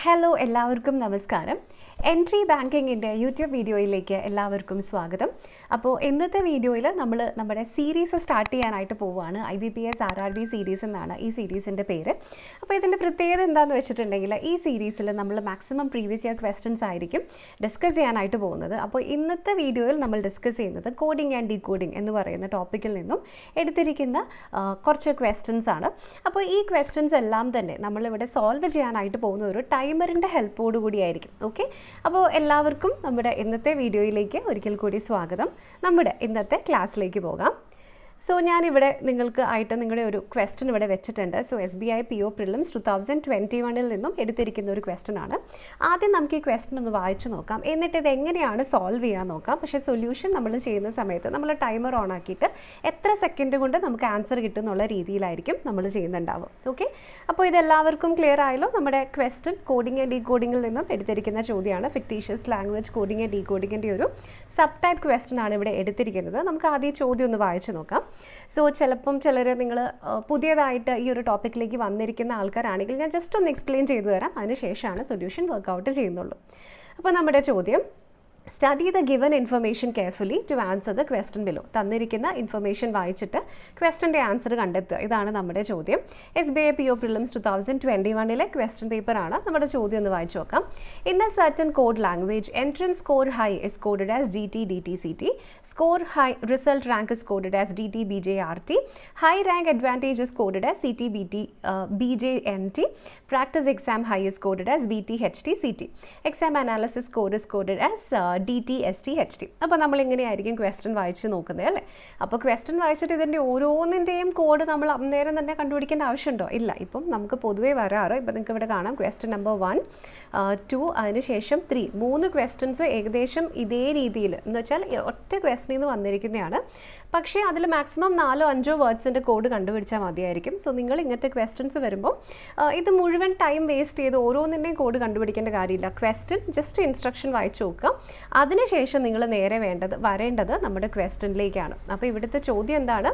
Hello എല്ലാവർക്കും നമസ്കാരം. Entry ബാങ്കിങ്ങിൻ്റെ YouTube വീഡിയോയിലേക്ക് എല്ലാവർക്കും സ്വാഗതം. അപ്പോൾ ഇന്നത്തെ വീഡിയോയിൽ നമ്മൾ നമ്മുടെ സീരീസ് സ്റ്റാർട്ട് ചെയ്യാനായിട്ട് പോവുകയാണ്. IBPS RRB സീരീസ് എന്നാണ് ഈ സീരീസിൻ്റെ പേര്. അപ്പോൾ ഇതിൻ്റെ പ്രത്യേകത എന്താണെന്ന് വെച്ചിട്ടുണ്ടെങ്കിൽ ഈ സീരീസിൽ നമ്മൾ മാക്സിമം പ്രീവിയസ് ഇയർ ക്വസ്റ്റ്യൻസ് ആയിരിക്കും ഡിസ്കസ് ചെയ്യാനായിട്ട് പോകുന്നത്. അപ്പോൾ ഇന്നത്തെ വീഡിയോയിൽ നമ്മൾ ഡിസ്കസ് ചെയ്യുന്നത് കോഡിംഗ് ആൻഡ് ഡീകോഡിംഗ് എന്ന് പറയുന്ന ടോപ്പിക്കിൽ നിന്നും എടുത്തിരിക്കുന്ന കുറച്ച് ക്വസ്റ്റ്യൻസ് ആണ്. അപ്പോൾ ഈ ക്വസ്റ്റ്യൻസ് എല്ലാം തന്നെ നമ്മളിവിടെ സോൾവ് ചെയ്യാനായിട്ട് പോകുന്ന ഒരു ടൈമറിൻ്റെ ഹെൽപ്പോട് കൂടിയായിരിക്കും. ഓക്കെ, അപ്പോൾ എല്ലാവർക്കും നമ്മുടെ ഇന്നത്തെ വീഡിയോയിലേക്ക് ഒരിക്കൽ കൂടി സ്വാഗതം. നമ്മുടെ ഇന്നത്തെ ക്ലാസ്സിലേക്ക് പോകാം. സോ ഞാനിവിടെ നിങ്ങൾക്ക് ആയിട്ട് നിങ്ങളുടെ ഒരു ക്വസ്റ്റ്യൻ ഇവിടെ വെച്ചിട്ടുണ്ട്. സോ SBI PO പ്രിലിംസ് 2021 നിന്നും എടുത്തിരിക്കുന്ന ഒരു ക്വസ്റ്റ്യൻ ആണ്. ആദ്യം നമുക്ക് ഈ ക്വസ്റ്റ്യൻ ഒന്ന് വായിച്ചു നോക്കാം, എന്നിട്ട് ഇത് എങ്ങനെയാണ് സോൾവ് ചെയ്യാൻ നോക്കാം. പക്ഷേ സൊല്യൂഷൻ നമ്മൾ ചെയ്യുന്ന സമയത്ത് നമ്മൾ ടൈമർ ഓൺ ആക്കിയിട്ട് എത്ര സെക്കൻഡ് കൊണ്ട് നമുക്ക് ആൻസർ കിട്ടും എന്നുള്ള രീതിയിലായിരിക്കും നമ്മൾ ചെയ്യുന്നുണ്ടാവും. ഓക്കെ, അപ്പോൾ ഇതെല്ലാവർക്കും ക്ലിയർ ആയല്ലോ. നമ്മുടെ ക്വസ്റ്റ്യൻ കോഡിംഗ് ആൻഡ് ഡീകോഡിങ്ങിൽ നിന്നും എടുത്തിരിക്കുന്ന ചോദ്യമാണ്. ഫിക്റ്റീഷ്യസ് ലാംഗ്വേജ് കോഡിംഗ് ആൻഡ് ഡീകോഡിങ്ങിൻ്റെ ഒരു സബ് ടൈപ്പ് ക്വസ്റ്റ്യൻ ആണ് ഇവിടെ എടുത്തിരിക്കുന്നത്. നമുക്ക് ആദ്യം ചോദ്യം ഒന്ന് വായിച്ചു നോക്കാം. സോ ചിലപ്പം ചിലർ നിങ്ങൾ പുതിയതായിട്ട് ഈ ഒരു ടോപ്പിക്കിലേക്ക് വന്നിരിക്കുന്ന ആൾക്കാരാണെങ്കിൽ ഞാൻ ജസ്റ്റ് ഒന്ന് എക്സ്പ്ലെയിൻ ചെയ്തു തരാം, അതിനുശേഷമാണ് സൊല്യൂഷൻ വർക്കൗട്ട് ചെയ്യുന്നുള്ളൂ. അപ്പോൾ നമ്മുടെ ചോദ്യം: study the given information carefully to answer the question below. തന്നിരിക്കുന്ന ഇൻഫർമേഷൻ വായിച്ചിട്ട് ക്വസ്റ്റ്യൻ്റെ ആൻസർ കണ്ടെത്തുക. ഇതാണ് നമ്മുടെ ചോദ്യം. SBI PO പ്രിലിംസ് 2021 ക്വസ്റ്റ്യൻ പേപ്പറാണ്. നമ്മുടെ ചോദ്യം ഒന്ന് വായിച്ചു നോക്കാം. In a certain code language entrance score high is coded as GT DTCT. Score high result rank is coded as DT BJRT. High rank advantage is coded as CT BJNT. Practice exam high is coded as BT HT CT. Exam analysis score is coded as DT ST HT. അപ്പോൾ നമ്മളിങ്ങനെയായിരിക്കും question വായിച്ച് നോക്കുന്നത് അല്ലേ. അപ്പോൾ question വായിച്ചിട്ട് ഇതിൻ്റെ ഓരോന്നിൻ്റെയും code നമ്മൾ അന്നേരം തന്നെ കണ്ടുപിടിക്കേണ്ട ആവശ്യമുണ്ടോ? ഇല്ല. ഇപ്പം നമുക്ക് പൊതുവേ വരാറ്, ഇപ്പം നിങ്ങൾക്ക് ഇവിടെ കാണാം ക്വസ്റ്റ്യൻ നമ്പർ 1, 2, അതിനുശേഷം 3, 3 ക്വസ്റ്റ്യൻസ് ഏകദേശം ഇതേ രീതിയിൽ എന്ന് വെച്ചാൽ ഒറ്റ ക്വസ്റ്റ്യനിൽ നിന്ന് വന്നിരിക്കുന്നതാണ്. പക്ഷേ അതിൽ മാക്സിമം 4-5 വേർഡ്സിൻ്റെ കോഡ് കണ്ടുപിടിച്ചാൽ മതിയായിരിക്കും. സോ നിങ്ങൾ ഇങ്ങനത്തെ ക്വസ്റ്റ്യൻസ് വരുമ്പോൾ ഇത് മുഴുവൻ ടൈം വേസ്റ്റ് ചെയ്ത് ഓരോന്നിൻ്റെയും കോഡ് കണ്ടുപിടിക്കേണ്ട കാര്യമില്ല. ക്വസ്റ്റ്യൻ ജസ്റ്റ് ഇൻസ്ട്രക്ഷൻ വായിച്ചു നോക്കുക. അതിനുശേഷം നിങ്ങൾ നേരെ വരേണ്ടത് നമ്മുടെ ക്വസ്റ്റ്യനിലേക്കാണ്. അപ്പോൾ ഇവിടുത്തെ ചോദ്യം എന്താണ്?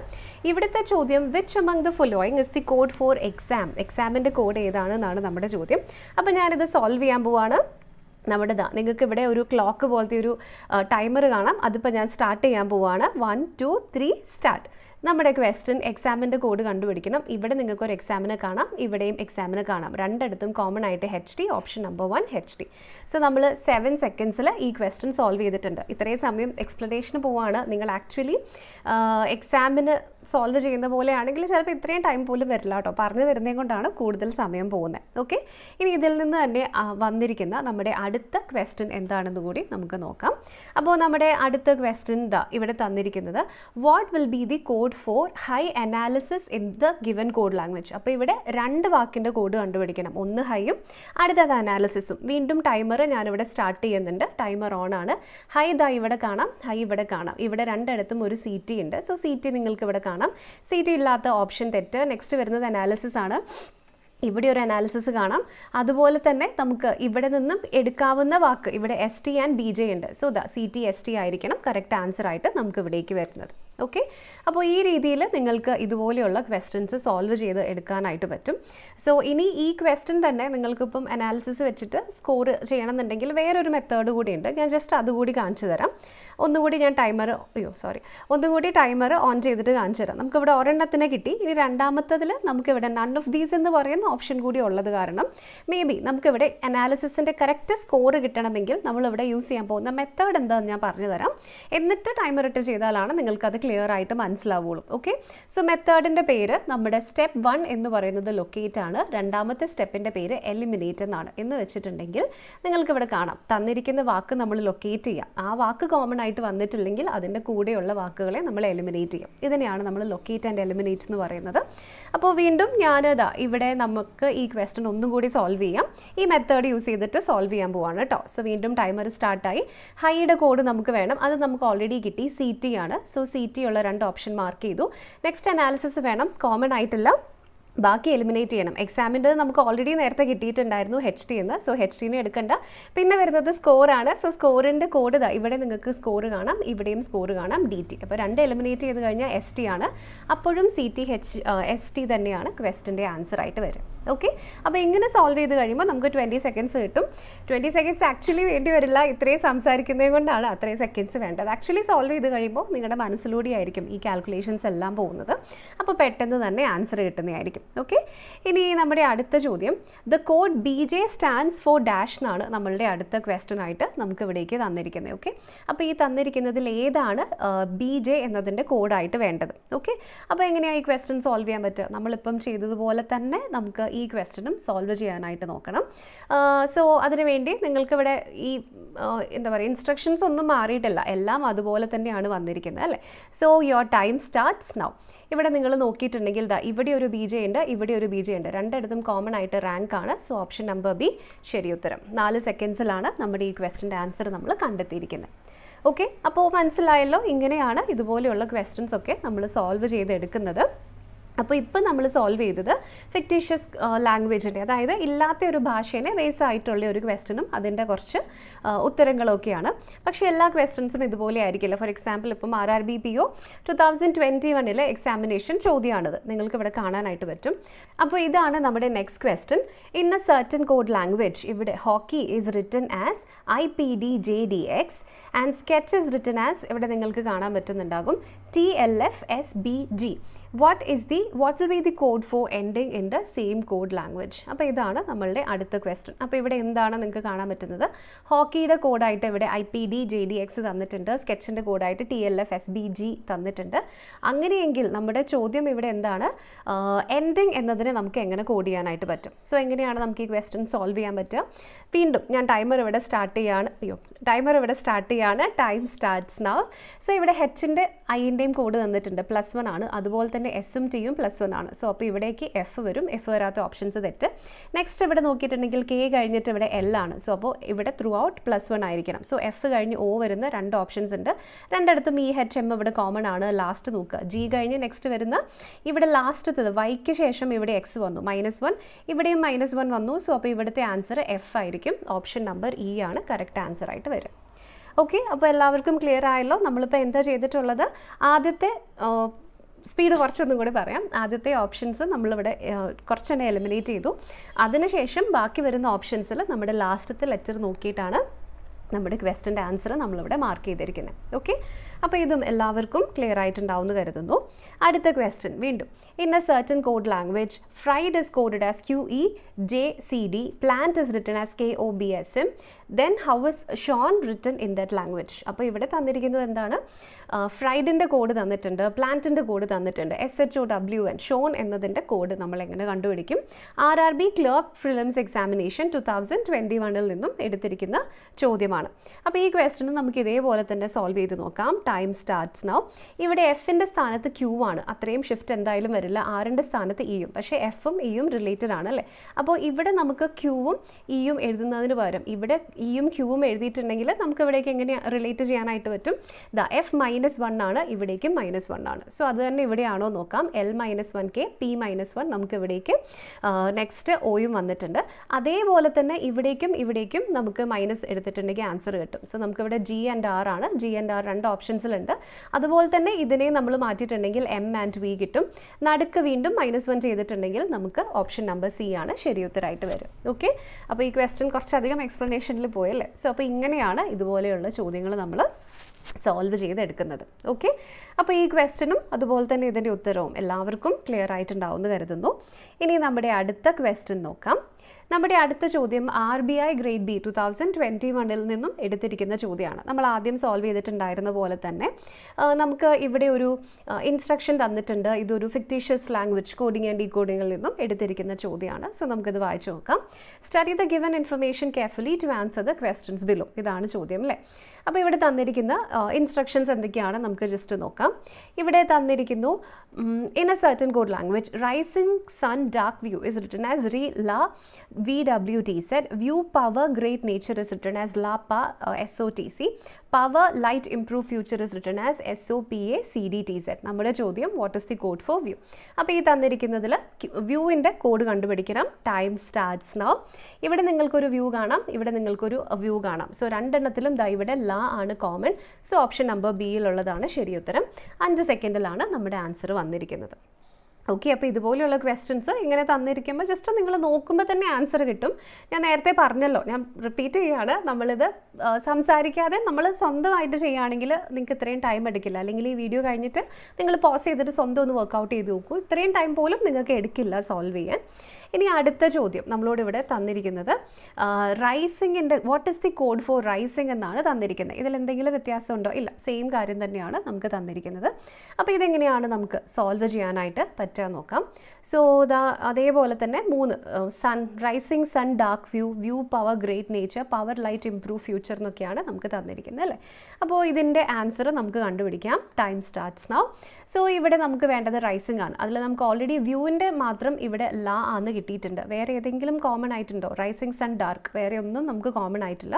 ഇവിടുത്തെ ചോദ്യം which among the following is the code for exam. എക്സാമിൻ്റെ കോഡ് ഏതാണെന്നാണ് നമ്മുടെ ചോദ്യം. അപ്പോൾ ഞാനിത് സോൾവ് ചെയ്യാൻ പോവാണ്. നിങ്ങൾക്ക് ഇവിടെ ഒരു ക്ലോക്ക് പോലത്തെ ഒരു ടൈമർ കാണാം. അതിപ്പോൾ ഞാൻ സ്റ്റാർട്ട് ചെയ്യാൻ പോവാണ്. 1, 2, 3 സ്റ്റാർട്ട്. നമ്മുടെ ക്വസ്റ്റ്യൻ എക്സാമിൻ്റെ കോഡ് കണ്ടുപിടിക്കണം. ഇവിടെ നിങ്ങൾക്കൊരു എക്സാമിന് കാണാം, ഇവിടെയും എക്സാമിന് കാണാം. രണ്ടിടത്തും കോമൺ ആയിട്ട് HT, option number 1 HT. So നമ്മൾ 7 സെക്കൻഡ്സിൽ ഈ ക്വസ്റ്റ്യൻ സോൾവ് ചെയ്തിട്ടുണ്ട്. ഇത്രയും സമയം എക്സ്പ്ലനേഷന് പോവാണ്. നിങ്ങൾ ആക്ച്വലി എക്സാമിന് സോൾവ് ചെയ്യുന്ന പോലെയാണെങ്കിൽ ചിലപ്പോൾ ഇത്രയും ടൈം പോലും വരില്ല കേട്ടോ. പറഞ്ഞു തരുന്നതും കൊണ്ടാണ് കൂടുതൽ സമയം പോകുന്നത്. ഓക്കെ, ഇനി ഇതിൽ നിന്ന് തന്നെ വന്നിരിക്കുന്ന നമ്മുടെ അടുത്ത ക്വസ്റ്റ്യൻ എന്താണെന്ന് കൂടി നമുക്ക് നോക്കാം. അപ്പോൾ നമ്മുടെ അടുത്ത ക്വസ്റ്റ്യൻ ഇവിടെ തന്നിരിക്കുന്നത് what will be the code for high analysis in the given code language. അപ്പോൾ ഇവിടെ 2 വാക്കിൻ്റെ കോഡ് കണ്ടുപിടിക്കണം. ഒന്ന് ഹൈയും അടുത്തത് അനാലിസിസും. വീണ്ടും ടൈമർ ഞാനിവിടെ സ്റ്റാർട്ട് ചെയ്യുന്നുണ്ട്. ടൈമർ ഓൺ ആണ്. ഹൈ ഇവിടെ കാണാം, ഹൈ ഇവിടെ കാണാം. ഇവിടെ രണ്ടിടത്തും ഒരു CT ഉണ്ട്. സോ CT നിങ്ങൾക്ക് ഇവിടെ കാണാം. CT ഇല്ലാത്ത ഓപ്ഷൻ തെറ്റ്. നെക്സ്റ്റ് വരുന്നത് അനാലിസിസ് ആണ്. ഇവിടെ ഒരു അനാലിസിസ് കാണാം. അതുപോലെ തന്നെ നമുക്ക് ഇവിടെ നിന്നും എടുക്കാവുന്ന വാക്ക് ഇവിടെ ST ആൻഡ് BJ ഉണ്ട്. സോ CT ST ആയിരിക്കണം കറക്റ്റ് ആൻസർ ആയിട്ട് നമുക്ക് ഇവിടേക്ക് വരുന്നത്. ഓക്കെ, അപ്പോൾ ഈ രീതിയിൽ നിങ്ങൾക്ക് ഇതുപോലെയുള്ള ക്വസ്റ്റ്യൻസ് സോൾവ് ചെയ്ത് എടുക്കാനായിട്ട് പറ്റും. സോ ഇനി ഈ ക്വസ്റ്റ്യൻ തന്നെ നിങ്ങൾക്കിപ്പം അനാലിസിസ് വെച്ചിട്ട് സ്കോർ ചെയ്യണമെന്നുണ്ടെങ്കിൽ വേറൊരു മെത്തേഡ് കൂടിയുണ്ട്. ഞാൻ ജസ്റ്റ് അതുകൂടി കാണിച്ചു തരാം. ഒന്നുകൂടി ഞാൻ ടൈമർ ഓൺ ചെയ്തിട്ട് കാണിച്ചു തരാം. നമുക്കിവിടെ ഒരെണ്ണത്തിന് കിട്ടി. ഇനി രണ്ടാമത്തതിൽ നമുക്കിവിടെ നൺ ഓഫ് ദീസ് എന്ന് പറയുന്ന ഓപ്ഷൻ കൂടി ഉള്ളത് കാരണം മേ ബി നമുക്കിവിടെ അനാലിസിസിൻ്റെ കറക്റ്റ് സ്കോർ കിട്ടണമെങ്കിൽ നമ്മളിവിടെ യൂസ് ചെയ്യാൻ പോകുന്ന മെത്തേഡ് എന്താണെന്ന് ഞാൻ പറഞ്ഞു തരാം. എന്നിട്ട് ടൈമർ ഇട്ട് ചെയ്താലാണ് നിങ്ങൾക്കത് ക്ലിയർ ആയിട്ട് മനസ്സിലാവുള്ളൂ. ഓക്കെ, സോ മെത്തേഡിൻ്റെ പേര് നമ്മുടെ സ്റ്റെപ്പ് 1 എന്ന് പറയുന്നത് ലൊക്കേറ്റ് ആണ്. രണ്ടാമത്തെ സ്റ്റെപ്പിൻ്റെ പേര് എലിമിനേറ്റ് എന്നാണ്. എന്ന് വെച്ചിട്ടുണ്ടെങ്കിൽ നിങ്ങൾക്കിവിടെ കാണാം തന്നിരിക്കുന്ന വാക്ക് നമ്മൾ ലൊക്കേറ്റ് ചെയ്യാം. ആ വാക്ക് കോമൺ ആയിട്ട് വന്നിട്ടില്ലെങ്കിൽ അതിൻ്റെ കൂടെയുള്ള വാക്കുകളെ നമ്മൾ എലിമിനേറ്റ് ചെയ്യും. ഇതിനെയാണ് നമ്മൾ ലൊക്കേറ്റ് ആൻഡ് എലിമിനേറ്റ് എന്ന് പറയുന്നത്. അപ്പോൾ വീണ്ടും ഞാനിതാ ഇവിടെ നമുക്ക് ഈ ക്വസ്റ്റ്യൻ ഒന്നും കൂടി സോൾവ് ചെയ്യാം. ഈ മെത്തേഡ് യൂസ് ചെയ്തിട്ട് സോൾവ് ചെയ്യാൻ പോവാണ് കേട്ടോ. സോ വീണ്ടും ടൈമർ സ്റ്റാർട്ടായി. ഹൈയുടെ കോഡ് നമുക്ക് വേണം. അത് നമുക്ക് ഓൾറെഡി കിട്ടി. CT ആണ്. സോ CT ഉള്ള 2 ഓപ്ഷൻ മാർക്ക് ചെയ്തു. നെക്സ്റ്റ് അനാലിസിസ് വേണം. കോമൺ ആയിട്ടില്ല. ബാക്കി എലിമിനേറ്റ് ചെയ്യണം. എക്സാമിൻ്റെ നമുക്ക് ഓൾറെഡി നേരത്തെ കിട്ടിയിട്ടുണ്ടായിരുന്നു HT എന്ന്. സോ HTനെ എടുക്കണ്ട. പിന്നെ വരുന്നത് സ്കോറാണ്. സോ സ്കോറിൻ്റെ കോഡ് ഇവിടെ നിങ്ങൾക്ക് സ്കോർ കാണാം, ഇവിടെയും സ്കോർ കാണാം, DT. അപ്പോൾ 2 എലിമിനേറ്റ് ചെയ്ത് കഴിഞ്ഞാൽ ST ആണ്. അപ്പോഴും ST തന്നെയാണ് ക്വസ്റ്റിൻ്റെ ആൻസർ ആയിട്ട് വരും. ഓക്കെ, അപ്പോൾ ഇങ്ങനെ സോൾവ് ചെയ്ത് കഴിയുമ്പോൾ നമുക്ക് 20 സെക്കൻഡ്സ് കിട്ടും. 20 സെക്കൻഡ്സ് ആക്ച്വലി വേണ്ടി വരില്ല, ഇത്രയും സംസാരിക്കുന്നത് കൊണ്ടാണ് അത്രയും സെക്കൻഡ്സ് വേണ്ടത്. ആക്ച്വലി സോൾവ് ചെയ്ത് കഴിയുമ്പോൾ നിങ്ങളുടെ മനസ്സിലൂടെ ആയിരിക്കും ഈ കാൽക്കുലേഷൻസ് എല്ലാം പോകുന്നത്. അപ്പോൾ പെട്ടെന്ന് തന്നെ ആൻസർ കിട്ടുന്നതായിരിക്കും. ഓക്കെ, ഇനി നമ്മുടെ അടുത്ത ചോദ്യം, the code BJ stands for dash എന്നാണ് നമ്മളുടെ അടുത്ത ക്വസ്റ്റ്യൻ ആയിട്ട് നമുക്ക് ഇവിടേക്ക് തന്നിരിക്കുന്നത്. ഓക്കെ, അപ്പോൾ ഈ തന്നിരിക്കുന്നതിൽ ഏതാണ് BJ എന്നതിൻ്റെ കോഡായിട്ട് വേണ്ടത്? ഓക്കെ, അപ്പോൾ എങ്ങനെയാണ് ഈ ക്വസ്റ്റ്യൻ സോൾവ് ചെയ്യാൻ പറ്റുക? നമ്മളിപ്പം ചെയ്തതുപോലെ തന്നെ നമുക്ക് ഈ ക്വസ്റ്റ്യനും സോൾവ് ചെയ്യാനായിട്ട് നോക്കണം. സോ അതിനുവേണ്ടി നിങ്ങൾക്കിവിടെ ഈ എന്താ പറയുക, ഇൻസ്ട്രക്ഷൻസ് ഒന്നും മാറിയിട്ടില്ല, എല്ലാം അതുപോലെ തന്നെയാണ് വന്നിരിക്കുന്നത് അല്ലേ. So your time starts now. ഇവിടെ നിങ്ങൾ നോക്കിയിട്ടുണ്ടെങ്കിൽ ഇവിടെ ഒരു BJ ഉണ്ട്, ഇവിടെ ഒരു BJ ഉണ്ട്, രണ്ടിടത്തും കോമൺ ആയിട്ട് റാങ്ക് ആണ്. സോ ഓപ്ഷൻ നമ്പർ B ശരി ഉത്തരം. 4 സെക്കൻഡ്സിലാണ് നമ്മുടെ ഈ ക്വസ്റ്റിൻ്റെ ആൻസർ നമ്മൾ കണ്ടെത്തിയിരിക്കുന്നത്. ഓക്കെ, അപ്പോൾ മനസ്സിലായല്ലോ, ഇങ്ങനെയാണ് ഇതുപോലെയുള്ള ക്വസ്റ്റ്യൻസ് ഒക്കെ നമ്മൾ സോൾവ് ചെയ്തെടുക്കുന്നത്. അപ്പോൾ ഇപ്പോൾ നമ്മൾ സോൾവ് ചെയ്തത് ഫിക്റ്റീഷ്യസ് ലാംഗ്വേജിൻ്റെ, അതായത് ഇല്ലാത്ത ഒരു ഭാഷേനെ ബേസ് ആയിട്ടുള്ള ഒരു ക്വസ്റ്റ്യനും അതിൻ്റെ കുറച്ച് ഉത്തരങ്ങളൊക്കെയാണ്. പക്ഷേ എല്ലാ ക്വസ്റ്റ്യൻസും ഇതുപോലെ ആയിരിക്കില്ല. ഫോർ എക്സാമ്പിൾ ഇപ്പം RRBPO 2021 എക്സാമിനേഷൻ ചോദ്യമാണിത്, നിങ്ങൾക്ക് ഇവിടെ കാണാനായിട്ട് പറ്റും. അപ്പോൾ ഇതാണ് നമ്മുടെ next question. In a certain code language, ഇവിടെ hockey is written as IPDJDX and sketch is written as, ഇവിടെ നിങ്ങൾക്ക് കാണാൻ പറ്റുന്നുണ്ടാകും, TLFSBG. what will be the code for ending in the same code language? അപ്പോൾ ഇതാണ് നമ്മളുടെ അടുത്ത ക്വസ്റ്റ്യൻ. അപ്പോൾ ഇവിടെ എന്താണ് നിങ്ങൾക്ക് കാണാൻ പറ്റുന്നത്? ഹോക്കിയുടെ കോഡായിട്ട് ഇവിടെ IPDJDX തന്നിട്ടുണ്ട്, സ്കെച്ചിൻ്റെ കോഡായിട്ട് TLFSBG തന്നിട്ടുണ്ട്. അങ്ങനെയെങ്കിൽ നമ്മുടെ ചോദ്യം ഇവിടെ എന്താണ്? എൻഡിങ് എന്നതിനെ നമുക്ക് എങ്ങനെ കോഡ് ചെയ്യാനായിട്ട് പറ്റും? സോ എങ്ങനെയാണ് നമുക്ക് ഈ ക്വസ്റ്റ്യൻ സോൾവ് ചെയ്യാൻ പറ്റുക? വീണ്ടും ഞാൻ ടൈമർ ഇവിടെ സ്റ്റാർട്ട് ചെയ്യാണ്. Time starts now. സോ ഇവിടെ Hൻ്റെ Iൻ്റെയും കോഡ് തന്നിട്ടുണ്ട്, +1 ആണ്. അതുപോലെ തന്നെ S-ഉം T-യും +1 ആണ്. സോ അപ്പോൾ ഇവിടേക്ക് F വരും, F വരാത്ത ഓപ്ഷൻസ് തെറ്റ്. നെക്സ്റ്റ് ഇവിടെ നോക്കിയിട്ടുണ്ടെങ്കിൽ K കഴിഞ്ഞിട്ട് ഇവിടെ L ആണ്. സോ അപ്പോൾ ഇവിടെ ത്രൂ ഔട്ട് +1 ആയിരിക്കണം. സോ F കഴിഞ്ഞ് O വരുന്ന 2 ഓപ്ഷൻസ് ഉണ്ട്, രണ്ടിടത്തും HM ഇവിടെ കോമൺ ആണ്. ലാസ്റ്റ് നോക്കുക, G കഴിഞ്ഞ് നെക്സ്റ്റ് വരുന്ന ഇവിടെ ലാസ്റ്റത്തത് Yക്ക് ശേഷം ഇവിടെ X വന്നു, -1, ഇവിടെയും -1 വന്നു. സോ അപ്പോൾ ഇവിടുത്തെ ആൻസർ F ആയിരിക്കും. ഓപ്ഷൻ നമ്പർ E ആണ് കറക്റ്റ് ആൻസർ ആയിട്ട് വരും. ഓക്കെ, അപ്പോൾ എല്ലാവർക്കും ക്ലിയർ ആയല്ലോ. നമ്മളിപ്പോൾ എന്താ ചെയ്തിട്ടുള്ളത്? ആദ്യത്തെ സ്പീഡ് കുറച്ചൊന്നും കൂടി പറയാം. ആദ്യത്തെ ഓപ്ഷൻസ് നമ്മളിവിടെ കുറച്ചെണ്ണം എലിമിനേറ്റ് ചെയ്തു. അതിനുശേഷം ബാക്കി വരുന്ന ഓപ്ഷൻസിൽ നമ്മുടെ ലാസ്റ്റത്തെ ലെറ്റർ നോക്കിയിട്ടാണ് നമ്മുടെ ക്വസ്റ്റ്യൻ്റെ ആൻസർ നമ്മളിവിടെ മാർക്ക് ചെയ്തിരിക്കുന്നത്. ഓക്കെ, അപ്പോൾ ഇതും എല്ലാവർക്കും ക്ലിയർ ആയിട്ടുണ്ടാവുമെന്ന് കരുതുന്നു. അടുത്ത ക്വസ്റ്റ്യൻ വീണ്ടും, in a certain code language fried is coded as QEJCD, plant is written as KOBSM, then how is shown written in that language? അപ്പോൾ ഇവിടെ തന്നിരിക്കുന്നത് എന്താണ്? ഫ്രൈഡിൻ്റെ കോഡ് തന്നിട്ടുണ്ട്, പ്ലാന്റിൻ്റെ കോഡ് തന്നിട്ടുണ്ട്, SHOWN, ഷോൺ എന്നതിൻ്റെ കോഡ് നമ്മൾ എങ്ങനെ കണ്ടുപിടിക്കും? RRB ക്ലർക്ക് പ്രിലിംസ് എക്സാമിനേഷൻ 2021 നിന്നും എടുത്തിരിക്കുന്ന ചോദ്യമാണ്. അപ്പോൾ ഈ ക്വസ്റ്റ്യൻ നമുക്ക് ഇതേപോലെ തന്നെ സോൾവ് ചെയ്ത് നോക്കാം. Time starts now. ഇവിടെ Fൻ്റെ സ്ഥാനത്ത് Q ആണ്, അത്രയും ഷിഫ്റ്റ് എന്തായാലും വരില്ല. Rൻ്റെ സ്ഥാനത്ത് Eയും, പക്ഷേ Fഉം Eയും റിലേറ്റഡ് ആണ് അല്ലേ. അപ്പോൾ ഇവിടെ നമുക്ക് Qവും Eയും എഴുതുന്നതിന് പകരം ഇവിടെ Eയും Qവും എഴുതിയിട്ടുണ്ടെങ്കിൽ നമുക്ക് ഇവിടേക്ക് എങ്ങനെ റിലേറ്റ് ചെയ്യാനായിട്ട് പറ്റും? F -1 ആണ്, ഇവിടേക്കും -1 ആണ്. സോ അത് തന്നെ ഇവിടെയാണോ നോക്കാം. L -1K, P -1 നമുക്ക് ഇവിടേക്ക് നെക്സ്റ്റ് Oയും വന്നിട്ടുണ്ട്. അതേപോലെ തന്നെ ഇവിടേക്കും നമുക്ക് മൈനസ് എടുത്തിട്ടുണ്ടെങ്കിൽ ആൻസർ കിട്ടും. സോ നമുക്കിവിടെ G and R ആണ്. G and R 2 ഓപ്ഷൻസിലുണ്ട്. അതുപോലെ തന്നെ ഇതിനെ നമ്മൾ മാറ്റിയിട്ടുണ്ടെങ്കിൽ M and V കിട്ടും. നടുക്ക് വീണ്ടും -1 ചെയ്തിട്ടുണ്ടെങ്കിൽ നമുക്ക് ഓപ്ഷൻ നമ്പർ C ആണ് ശരി ഉത്തരമായിട്ട് വരും. ഓക്കെ, അപ്പോൾ ഈ ക്വസ്റ്റ്യൻ കുറച്ചധികം എക്സ്പ്ലനേഷനിൽ പോയല്ലേ. സോ അപ്പോൾ ഇങ്ങനെയാണ് ഇതുപോലെയുള്ള ചോദ്യങ്ങൾ നമ്മൾ സോൾവ് ചെയ്തെടുക്കുന്നത്. ഓക്കെ, അപ്പോൾ ഈ ക്വസ്റ്റ്യനും അതുപോലെ തന്നെ ഇതിൻ്റെ ഉത്തരവും എല്ലാവർക്കും ക്ലിയർ ആയിട്ടുണ്ടാവുമെന്ന് കരുതുന്നു. ഇനി നമ്മുടെ അടുത്ത ക്വസ്റ്റ്യൻ നോക്കാം. നമ്മുടെ അടുത്ത ചോദ്യം RBI ഗ്രേഡ് B 2021 നിന്നും എടുത്തിരിക്കുന്ന ചോദ്യമാണ്. നമ്മൾ ആദ്യം സോൾവ് ചെയ്തിട്ടുണ്ടായിരുന്ന പോലെ തന്നെ നമുക്ക് ഇവിടെ ഒരു ഇൻസ്ട്രക്ഷൻ തന്നിട്ടുണ്ട്. ഇതൊരു ഫിക്റ്റീഷ്യസ് ലാംഗ്വേജ് കോഡിംഗ് ആൻഡ് ഡീകോഡിങ്ങിൽ നിന്നും എടുത്തിരിക്കുന്ന ചോദ്യമാണ്. സോ നമുക്കിത് വായിച്ചു നോക്കാം. Study the given information carefully to answer the questions below. ഇതാണ് ചോദ്യം അല്ലേ. അപ്പോൾ ഇവിടെ തന്നിരിക്കുന്ന ഇൻസ്ട്രക്ഷൻസ് എന്തൊക്കെയാണ് നമുക്ക് ജസ്റ്റ് നോക്കാം. ഇവിടെ തന്നിരിക്കുന്നു, in a certain code language rising sun dark view is written as RE LA VWTZ, View Power Great Nature is written as LAPA SOTC. Power Light Improve Future is written as SOPA CDTZ. നമ്മുടെ ചോദ്യം what is the code for view. അപ്പോൾ ഈ തന്നിരിക്കുന്നതിൽ വ്യൂവിൻ്റെ code കണ്ടുപിടിക്കണം. Time starts now. ഇവിടെ നിങ്ങൾക്കൊരു view കാണാം, ഇവിടെ നിങ്ങൾക്കൊരു വ്യൂ കാണാം. സോ രണ്ടെണ്ണത്തിലും ദാ ഇവിടെ ലാ ആണ് കോമൺ. സോ ഓപ്ഷൻ നമ്പർ ബിയിലുള്ളതാണ് ശരി ഉത്തരം. 5 സെക്കൻഡിലാണ് നമ്മുടെ ആൻസർ വന്നിരിക്കുന്നത്. ഓക്കെ, അപ്പോൾ ഇതുപോലെയുള്ള ക്വസ്റ്റ്യൻസ് ഇങ്ങനെ തന്നിരിക്കുമ്പോൾ ജസ്റ്റ് നിങ്ങൾ നോക്കുമ്പോൾ തന്നെ ആൻസർ കിട്ടും. ഞാൻ നേരത്തെ പറഞ്ഞല്ലോ, ഞാൻ റിപ്പീറ്റ് ചെയ്യുകയാണ്, നമ്മളിത് സംസാരിക്കാതെ നമ്മൾ സ്വന്തമായിട്ട് ചെയ്യുകയാണെങ്കിൽ നിങ്ങൾക്ക് ഇത്രയും ടൈം എടുക്കില്ല. അല്ലെങ്കിൽ ഈ വീഡിയോ കഴിഞ്ഞിട്ട് നിങ്ങൾ പോസ് ചെയ്തിട്ട് സ്വന്തം ഒന്ന് വർക്കൗട്ട് ചെയ്ത് നോക്കൂ. ഇത്രയും ടൈം പോലും നിങ്ങൾക്ക് എടുക്കില്ല സോൾവ് ചെയ്യാൻ. ഇനി അടുത്ത ചോദ്യം നമ്മളോട് ഇവിടെ തന്നിരിക്കുന്നത് റൈസിങ്ങിൻ്റെ what is the code for rising എന്നാണ് തന്നിരിക്കുന്നത്. ഇതിൽ എന്തെങ്കിലും വ്യത്യാസമുണ്ടോ? ഇല്ല, സെയിം കാര്യം തന്നെയാണ് നമുക്ക് തന്നിരിക്കുന്നത്. അപ്പോൾ ഇതെങ്ങനെയാണ് നമുക്ക് സോൾവ് ചെയ്യാനായിട്ട് പറ്റുക നോക്കാം. സോ അതേപോലെ തന്നെ 3 sun, rising sun, dark view, view power great nature, power light improve future എന്നൊക്കെയാണ് നമുക്ക് തന്നിരിക്കുന്നത് അല്ലേ. അപ്പോൾ ഇതിൻ്റെ ആൻസർ നമുക്ക് കണ്ടുപിടിക്കാം. Time starts now. സോ ഇവിടെ നമുക്ക് വേണ്ടത് റൈസിങ് ആണ്. അതിൽ നമുക്ക് ഓൾറെഡി വ്യൂവിൻ്റെ മാത്രം ഇവിടെ ലാ ആണ് കിട്ടിയിട്ടുണ്ട്. വേറെ ഏതെങ്കിലും കോമൺ ആയിട്ടുണ്ടോ? റൈസിങ് സൺ, ഡാർക്ക്, വേറെ ഒന്നും നമുക്ക് കോമൺ ആയിട്ടില്ല.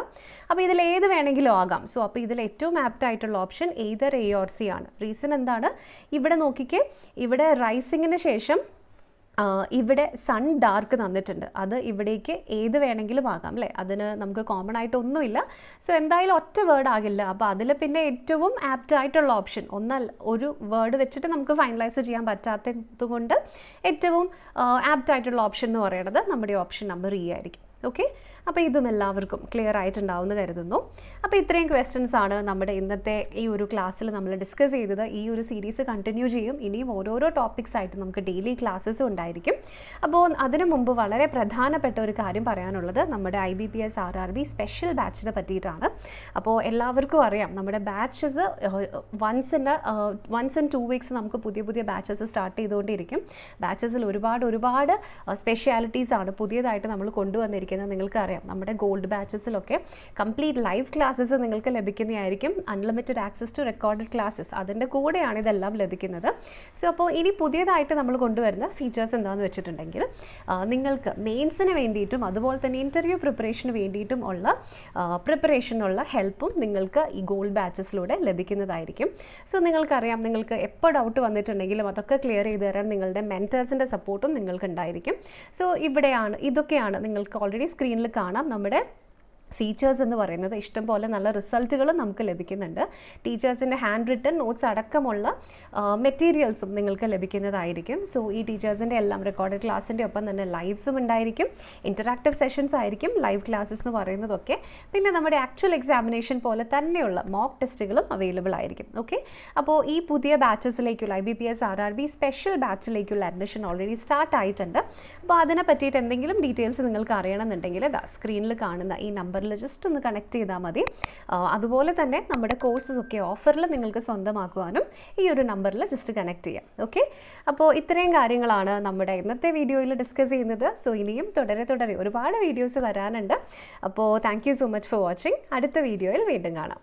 അപ്പോൾ ഇതിൽ ഏത് വേണമെങ്കിലും ആകാം. സോ അപ്പോൾ ഇതിൽ ഏറ്റവും ആപ്റ്റ് ആയിട്ടുള്ള option either A or C ആണ്. റീസൺ എന്താണ്? ഇവിടെ നോക്കിക്കേ, ഇവിടെ റൈസിങ്ങിന് ശേഷം ഇവിടെ സൺ ഡാർക്ക് തന്നിട്ടുണ്ട്. അത് ഇവിടേക്ക് ഏത് വേണമെങ്കിലും ആകാം അല്ലേ. അതിന് നമുക്ക് കോമൺ ആയിട്ടൊന്നുമില്ല. സോ എന്തായാലും ഒറ്റ വേർഡ് ആകില്ല. അപ്പോൾ അതിൽ പിന്നെ ഏറ്റവും ആപ്റ്റ് ആയിട്ടുള്ള ഓപ്ഷൻ ഒരു വേർഡ് വെച്ചിട്ട് നമുക്ക് ഫൈനലൈസ് ചെയ്യാൻ പറ്റാത്തത് കൊണ്ട് ഏറ്റവും ആപ്റ്റ് ആയിട്ടുള്ള ഓപ്ഷൻ എന്ന് പറയുന്നത് നമ്മുടെ ഓപ്ഷൻ നമ്പർ ഇ ആയിരിക്കും. ഓക്കെ, അപ്പോൾ ഇതും എല്ലാവർക്കും ക്ലിയർ ആയിട്ടുണ്ടാവുമെന്ന് കരുതുന്നു. അപ്പോൾ ഇത്രയും ക്വസ്റ്റ്യൻസ് ആണ് നമ്മുടെ ഇന്നത്തെ ഈ ഒരു ക്ലാസ്സിൽ നമ്മൾ ഡിസ്കസ് ചെയ്തത്. ഈ ഒരു സീരീസ് കണ്ടിന്യൂ ചെയ്യും. ഇനിയും ഓരോരോ ടോപ്പിക്സ് ആയിട്ട് നമുക്ക് ഡെയിലി ക്ലാസ്സസും ഉണ്ടായിരിക്കും. അപ്പോൾ അതിനു മുമ്പ് വളരെ പ്രധാനപ്പെട്ട ഒരു കാര്യം പറയാനുള്ളത് നമ്മുടെ IBPS RRB സ്പെഷ്യൽ ബാച്ചിനെ പറ്റിയിട്ടാണ്. അപ്പോൾ എല്ലാവർക്കും അറിയാം, നമ്മുടെ ബാച്ചസ് വൺസ് ഇൻ 2 വീക്സ് നമുക്ക് പുതിയ പുതിയ ബാച്ചസ് സ്റ്റാർട്ട് ചെയ്തുകൊണ്ടിരിക്കും. ബാച്ചസിൽ ഒരുപാട് സ്പെഷ്യാലിറ്റീസ് ആണ് പുതിയതായിട്ട് നമ്മൾ കൊണ്ടുവന്നിരിക്കുന്നത്. നിങ്ങൾക്കറിയാം, നമ്മുടെ ഗോൾഡ് ബാച്ചസിലൊക്കെ കംപ്ലീറ്റ് ലൈവ് ക്ലാസ്സസ് നിങ്ങൾക്ക് ലഭിക്കുന്നതായിരിക്കും. Unlimited access to recorded classes, അതിൻ്റെ കൂടെയാണ് ഇതെല്ലാം ലഭിക്കുന്നത്. സോ അപ്പോൾ ഇനി പുതിയതായിട്ട് നമ്മൾ കൊണ്ടുവരുന്ന ഫീച്ചേഴ്സ് എന്താണെന്ന് വെച്ചിട്ടുണ്ടെങ്കിൽ, നിങ്ങൾക്ക് മെയിൻസിന് വേണ്ടിയിട്ടും അതുപോലെ തന്നെ ഇൻ്റർവ്യൂ പ്രിപ്പറേഷന് വേണ്ടിയിട്ടും ഉള്ള പ്രിപ്പറേഷനുള്ള ഹെൽപ്പും നിങ്ങൾക്ക് ഈ ഗോൾഡ് ബാച്ചസിലൂടെ ലഭിക്കുന്നതായിരിക്കും. സോ നിങ്ങൾക്കറിയാം, നിങ്ങൾക്ക് എപ്പോൾ ഡൗട്ട് വന്നിട്ടുണ്ടെങ്കിലും അതൊക്കെ ക്ലിയർ ചെയ്ത് തരാൻ നിങ്ങളുടെ മെൻറ്റേഴ്സിൻ്റെ സപ്പോർട്ടും നിങ്ങൾക്ക് ഉണ്ടായിരിക്കും. സോ ഇതൊക്കെയാണ് നിങ്ങൾക്ക് ഓൾറെഡി സ്ക്രീനിൽ കാണാം. നമ്മുടെ ഫീച്ചേഴ്സ് എന്ന് പറയുന്നത് ഇഷ്ടംപോലെ നല്ല റിസൾട്ടുകളും നമുക്ക് ലഭിക്കുന്നുണ്ട്. ടീച്ചേഴ്സിൻ്റെ ഹാൻഡ് റിട്ടൺ നോട്ട്സ് അടക്കമുള്ള മെറ്റീരിയൽസും നിങ്ങൾക്ക് ലഭിക്കുന്നതായിരിക്കും. സോ ഈ ടീച്ചേഴ്സിൻ്റെ എല്ലാം റെക്കോർഡഡ് ക്ലാസ്സിൻ്റെ ഒപ്പം തന്നെ ലൈവ്സും ഉണ്ടായിരിക്കും. ഇൻറ്ററാക്റ്റീവ് സെഷൻസ് ആയിരിക്കും ലൈവ് ക്ലാസ്സസ് എന്ന് പറയുന്നതൊക്കെ. പിന്നെ നമ്മുടെ ആക്ച്വൽ എക്സാമിനേഷൻ പോലെ തന്നെയുള്ള മോക്ക് ടെസ്റ്റുകളും അവൈലബിൾ ആയിരിക്കും. ഓക്കെ, അപ്പോൾ ഈ പുതിയ ബാച്ചസിലേക്കുള്ള IBPS RRB സ്പെഷ്യൽ ബാച്ചിലേക്കുള്ള അഡ്മിഷൻ ഓൾറെഡി സ്റ്റാർട്ട് ആയിട്ടുണ്ട്. അപ്പോൾ അതിനെ പറ്റിയിട്ട് എന്തെങ്കിലും ഡീറ്റെയിൽസ് നിങ്ങൾക്ക് അറിയണമെന്നുണ്ടെങ്കിൽ സ്ക്രീനിൽ കാണുന്ന ഈ നമ്പറിൽ ജസ്റ്റ് ഒന്ന് കണക്ട് ചെയ്താൽ മതി. അതുപോലെ തന്നെ നമ്മുടെ കോഴ്സസ് ഒക്കെ ഓഫറിൽ നിങ്ങൾക്ക് സ്വന്തമാക്കുവാനും ഈ ഒരു നമ്പറിൽ ജസ്റ്റ് കണക്ട് ചെയ്യാം. ഓക്കെ, അപ്പോൾ ഇത്രയും കാര്യങ്ങളാണ് നമ്മുടെ ഇന്നത്തെ വീഡിയോയിൽ ഡിസ്കസ് ചെയ്യുന്നത്. സോ ഇനിയും തുടരെ ഒരുപാട് വീഡിയോസ് വരാനുണ്ട്. അപ്പോൾ thank you so much for watching. അടുത്ത വീഡിയോയിൽ വീണ്ടും കാണാം.